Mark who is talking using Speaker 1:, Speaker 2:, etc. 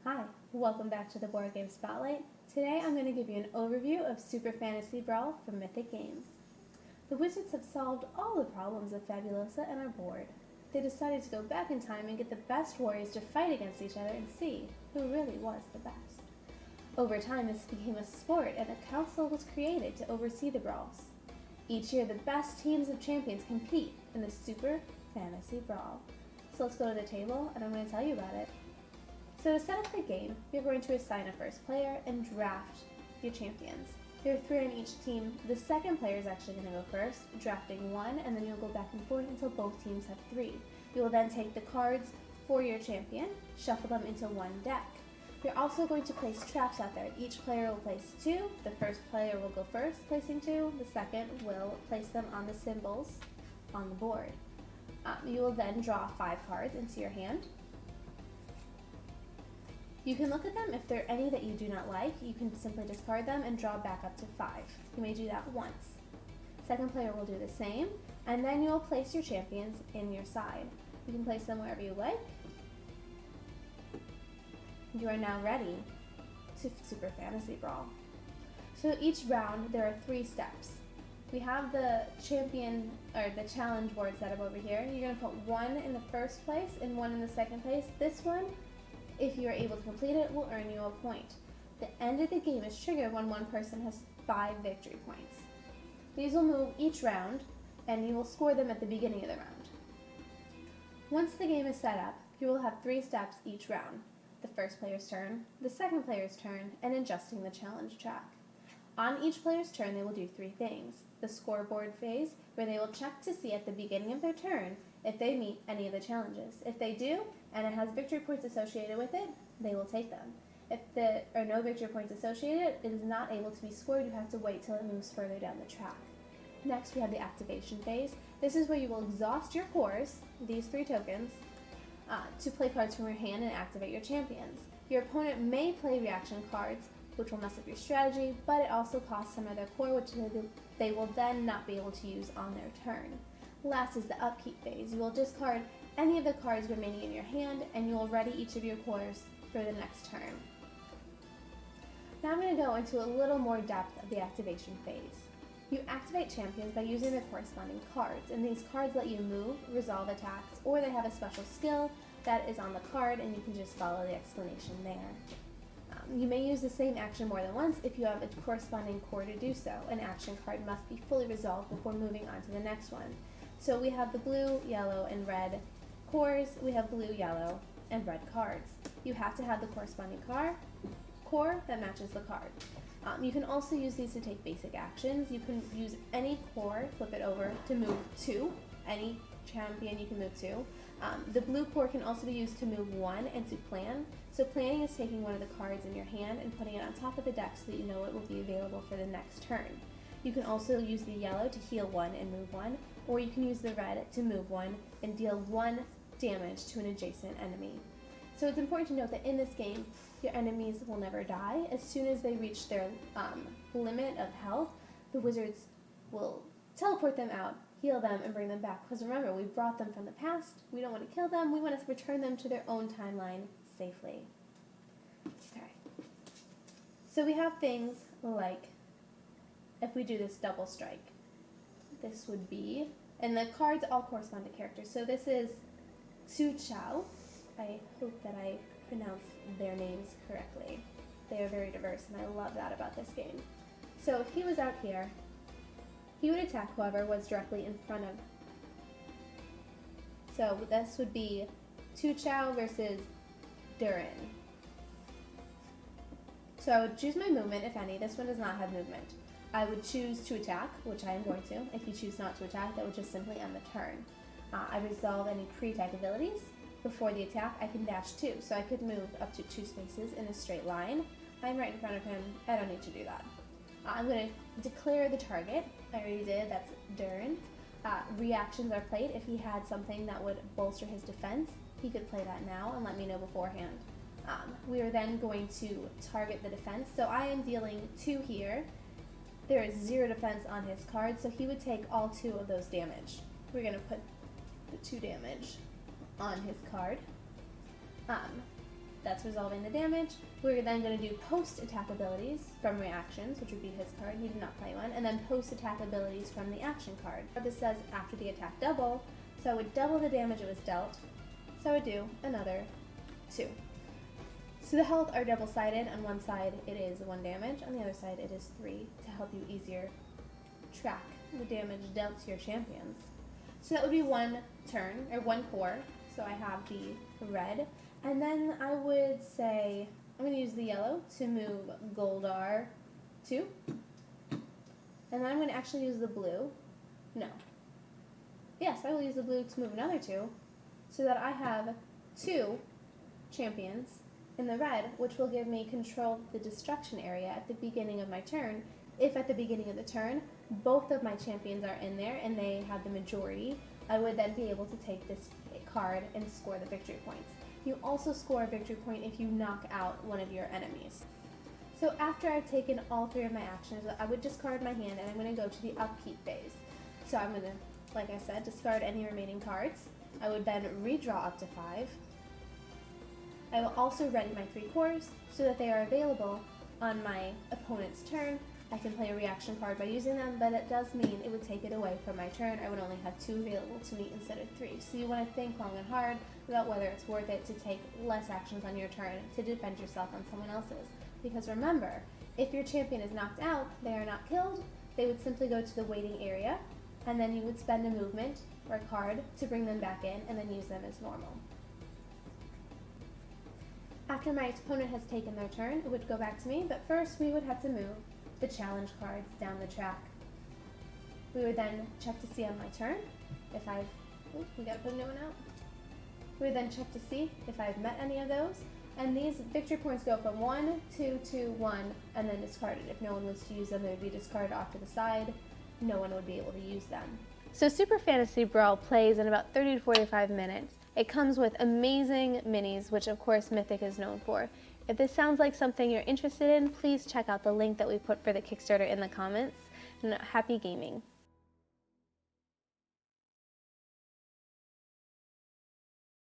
Speaker 1: Hi, welcome back to the Board Game Spotlight. Today I'm going to give you an overview of Super Fantasy Brawl from Mythic Games. The Wizards have solved all the problems of Fabulosa and are bored. They decided to go back in time and get the best warriors to fight against each other and see who really was the best. Over time this became a sport and a council was created to oversee the brawls. Each year the best teams of champions compete in the Super Fantasy Brawl. So let's go to the table and I'm going to tell you about it. So to set up the game, you're going to assign a first player and draft your champions. There are 3 on each team. The second player is actually going to go first, drafting 1, and then you'll go back and forth until both teams have 3. You will then take the cards for your champion, shuffle them into one deck. You're also going to place traps out there. Each player will place 2. The first player will go first, placing 2. The second will place them on the symbols on the board. You will then draw 5 cards into your hand. You can look at them. If there are any that you do not like, you can simply discard them and draw back up to 5. You may do that once. Second player will do the same, and then you will place your champions in your side. You can place them wherever you like. You are now ready to Super Fantasy Brawl. So each round there are 3 steps. We have the champion or the challenge board set up over here. You're going to put 1 in the first place and 1 in the second place. This one, if you are able to complete it, will earn you a point. The end of the game is triggered when one person has 5 victory points. These will move each round, and you will score them at the beginning of the round. Once the game is set up, you will have 3 steps each round. The first player's turn, the second player's turn, and adjusting the challenge track. On each player's turn, they will do 3 things. The scoreboard phase, where they will check to see at the beginning of their turn if they meet any of the challenges. If they do, and it has victory points associated with it, they will take them. If there are no victory points associated, it is not able to be scored. You have to wait till it moves further down the track. Next, we have the activation phase. This is where you will exhaust your cores, these 3 tokens, to play cards from your hand and activate your champions. Your opponent may play reaction cards, which will mess up your strategy, but it also costs some of their core, which they will then not be able to use on their turn. Last is the upkeep phase. You will discard any of the cards remaining in your hand, and you will ready each of your cores for the next turn. Now I'm going to go into a little more depth of the activation phase. You activate champions by using the corresponding cards, and these cards let you move, resolve attacks, or they have a special skill that is on the card, and you can just follow the explanation there. You may use the same action more than once if you have a corresponding core to do so. An action card must be fully resolved before moving on to the next one. So we have the blue, yellow, and red cores. We have blue, yellow, and red cards. You have to have the corresponding core that matches the card. You can also use these to take basic actions. You can use any core, flip it over to move 2. Any champion you can move 2. The blue core can also be used to move 1 and to plan. So planning is taking one of the cards in your hand and putting it on top of the deck so that you know it will be available for the next turn. You can also use the yellow to heal 1 and move 1, or you can use the red to move 1 and deal 1 damage to an adjacent enemy. So it's important to note that in this game, your enemies will never die. As soon as they reach their limit of health, the wizards will teleport them out, heal them, and bring them back. Because remember, we brought them from the past. We don't want to kill them. We want to return them to their own timeline safely. Okay. So we have things like, if we do this double strike, this would be, and the cards all correspond to characters. So this is Su Chao. I hope that I pronounced their names correctly. They are very diverse, and I love that about this game. So if he was out here, he would attack whoever was directly in front of. So this would be Tu Chao versus Durin. So I would choose my movement, if any. This one does not have movement. I would choose to attack, which I am going to. If you choose not to attack, that would just simply end the turn. I resolve any pre-attack abilities. Before the attack, I can dash 2, so I could move up to 2 spaces in a straight line. I'm right in front of him. I don't need to do that. I'm going to declare the target. I already did. That's Durin. Reactions are played. If he had something that would bolster his defense, he could play that now and let me know beforehand. We are then going to target the defense. So I am dealing 2 here. There is 0 defense on his card, so he would take all 2 of those damage. We're going to put the 2 damage on his card. that's resolving the damage. We're then going to do post-attack abilities from reactions, which would be his card. He did not play one. And then post-attack abilities from the action card. This says after the attack double, so I would double the damage it was dealt. So I would do another 2. So the health are double-sided. On one side it is 1 damage, on the other side it is 3 to help you easier track the damage dealt to your champions. So that would be 1 turn, or 1 core. So I have the red, and then I would say I'm going to use the yellow to move Goldar 2, and then I'm going to actually use the blue. No. Yes, I will use the blue to move another 2, so that I have 2 champions in the red, which will give me control of the destruction area at the beginning of my turn. If at the beginning of the turn, both of my champions are in there and they have the majority, I would then be able to take this card and score the victory points. You also score a victory point if you knock out one of your enemies. So after I've taken all 3 of my actions, I would discard my hand and I'm going to go to the upkeep phase. So I'm going to, like I said, discard any remaining cards. I would then redraw up to 5. I will also ready my 3 cores so that they are available on my opponent's turn. I can play a reaction card by using them, but it does mean it would take it away from my turn. I would only have 2 available to me instead of 3. So you want to think long and hard about whether it's worth it to take less actions on your turn to defend yourself on someone else's. Because remember, if your champion is knocked out, they are not killed, they would simply go to the waiting area, and then you would spend a movement or a card to bring them back in and then use them as normal. After my opponent has taken their turn, it would go back to me, but first we would have to move the challenge cards down the track. We would then check to see on my turn if I've, we gotta put a new one out. We would then check to see if I've met any of those, and these victory points go from 1, 2, 2, 1, and then discarded. If no one was to use them, they would be discarded off to the side. No one would be able to use them. So Super Fantasy Brawl plays in about 30 to 45 minutes. It comes with amazing minis, which of course Mythic is known for. If this sounds like something you're interested in, please check out the link that we put for the Kickstarter in the comments, and happy gaming.